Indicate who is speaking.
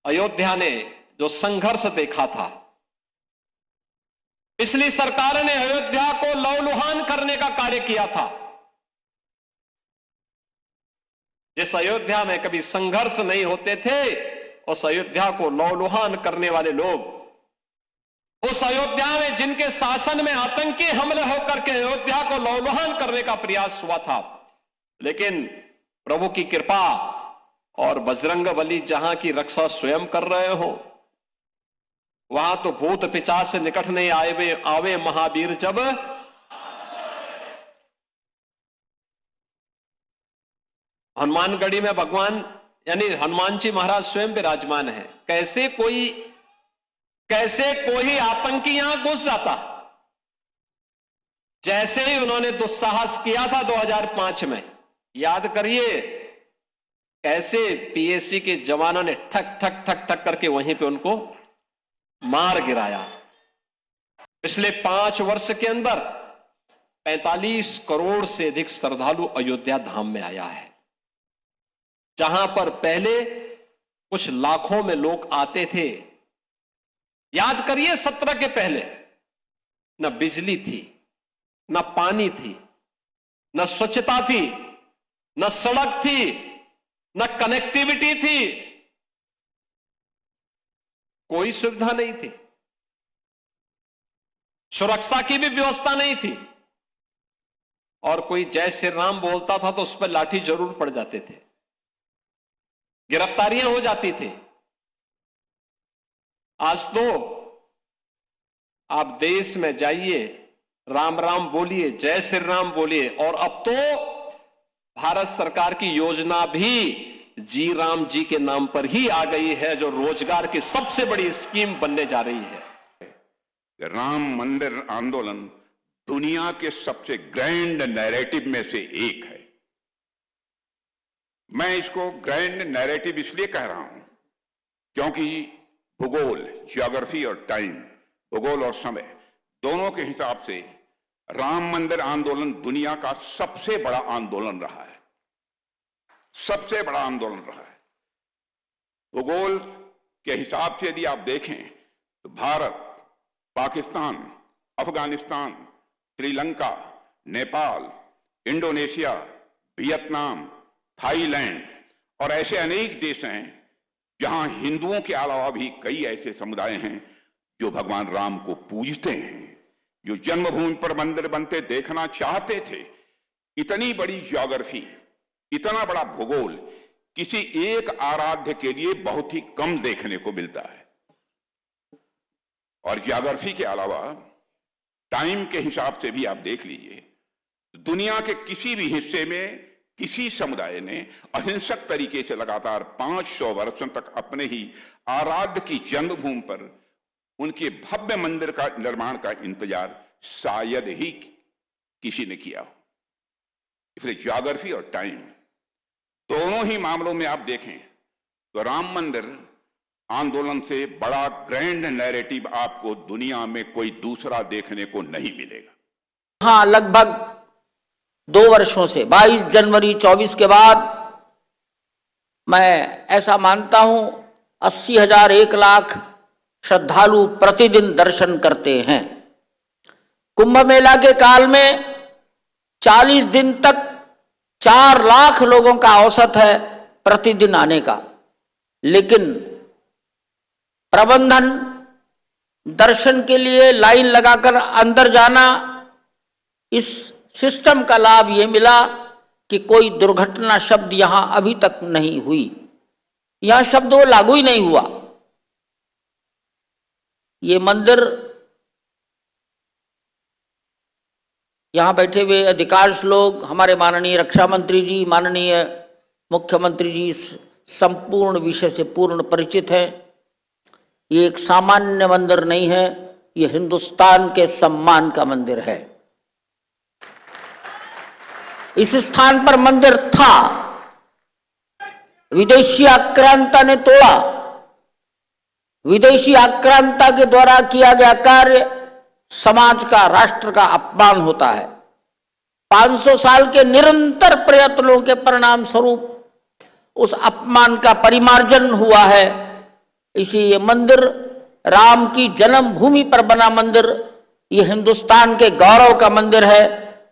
Speaker 1: अयोध्या ने जो संघर्ष देखा था, पिछली सरकार ने अयोध्या को लहूलुहान करने का कार्य किया था। जिस अयोध्या में कभी संघर्ष नहीं होते थे, उस अयोध्या को लहूलुहान करने वाले लोग, उस अयोध्या में जिनके शासन में आतंकी हमले होकर के अयोध्या को लहूलुहान करने का प्रयास हुआ था, लेकिन प्रभु की कृपा और बजरंगबली जहां की रक्षा स्वयं कर रहे हो, वहां तो भूत पिशाच से निकट नहीं आवे महावीर जब। हनुमानगढ़ी में भगवान यानी हनुमान जी महाराज स्वयं विराजमान है। कैसे कोई आतंकी यहां घुस जाता, जैसे ही उन्होंने दुस्साहस किया था 2005 में, याद करिए कैसे पीएसी के जवानों ने ठक ठक ठक ठक करके वहीं पे उनको मार गिराया। पिछले 5 वर्ष के अंदर 45 करोड़ से अधिक श्रद्धालु अयोध्या धाम में आया है, जहां पर पहले कुछ लाखों में लोग आते थे। याद करिए 17 के पहले न बिजली थी, न पानी थी, न स्वच्छता थी, न सड़क थी, न कनेक्टिविटी थी, कोई सुविधा नहीं थी, सुरक्षा की भी व्यवस्था नहीं थी, और कोई जय श्री राम बोलता था तो उस पर लाठी जरूर पड़ जाते थे, गिरफ्तारियां हो जाती थी। आज तो आप देश में जाइए, राम राम बोलिए, जय श्री राम बोलिए, और अब तो भारत सरकार की योजना भी जी राम जी के नाम पर ही आ गई है, जो रोजगार की सबसे बड़ी स्कीम बनने जा रही है।
Speaker 2: राम मंदिर आंदोलन दुनिया के सबसे ग्रैंड नैरेटिव में से एक है। मैं इसको ग्रैंड नैरेटिव इसलिए कह रहा हूं क्योंकि भूगोल, ज्योग्राफी और टाइम, भूगोल और समय दोनों के हिसाब से राम मंदिर आंदोलन दुनिया का सबसे बड़ा आंदोलन रहा है, सबसे बड़ा आंदोलन रहा है। भूगोल के हिसाब से यदि आप देखें तो Bharat, Pakistan, Afghanistan, Sri Lanka, Nepal, Indonesia, Vietnam, Thailand और ऐसे अनेक देश हैं जहां हिंदुओं के अलावा भी कई ऐसे समुदाय हैं जो भगवान राम को पूजते हैं, जो जन्मभूमि पर मंदिर बनते देखना चाहते थे। इतनी बड़ी ज्योग्राफी, इतना बड़ा भूगोल किसी एक आराध्य के लिए बहुत ही कम देखने को मिलता है। और ज्योग्राफी के अलावा टाइम के हिसाब से भी आप देख लीजिए, दुनिया के किसी भी हिस्से में किसी समुदाय ने अहिंसक तरीके से लगातार 500 वर्षों तक अपने ही आराध्य की जन्मभूमि पर उनके भव्य मंदिर का निर्माण का इंतजार शायद ही किसी ने किया हो। इसलिए ज्योग्राफी और टाइम दोनों ही मामलों में आप देखें तो राम मंदिर आंदोलन से बड़ा ग्रैंड नैरेटिव आपको दुनिया में कोई दूसरा देखने को नहीं मिलेगा।
Speaker 3: हाँ, लगभग 2 वर्षों से 22 जनवरी 24 के बाद मैं ऐसा मानता हूं 80,000 1 लाख श्रद्धालु प्रतिदिन दर्शन करते हैं। कुंभ मेला के काल में 40 दिन तक 4 लाख लोगों का औसत है प्रतिदिन आने का, लेकिन प्रबंधन, दर्शन के लिए लाइन लगाकर अंदर जाना, इस सिस्टम का लाभ यह मिला कि कोई दुर्घटना शब्द यहां अभी तक नहीं हुई। यहां शब्द वो लागू ही नहीं हुआ। ये मंदिर, यहां बैठे हुए अधिकांश लोग, हमारे माननीय रक्षा मंत्री जी, माननीय मुख्यमंत्री जी इस संपूर्ण विषय से पूर्ण परिचित हैं। ये एक सामान्य मंदिर नहीं है, ये हिंदुस्तान के सम्मान का मंदिर है। इस स्थान पर मंदिर था, विदेशी आक्रांता ने तोड़ा। विदेशी आक्रांता के द्वारा किया गया कार्य समाज का, राष्ट्र का अपमान होता है। 500 साल के निरंतर प्रयत्नों के परिणाम स्वरूप उस अपमान का परिमार्जन हुआ है इसी ये मंदिर राम की जन्मभूमि पर बना मंदिर, ये हिंदुस्तान के गौरव का मंदिर है।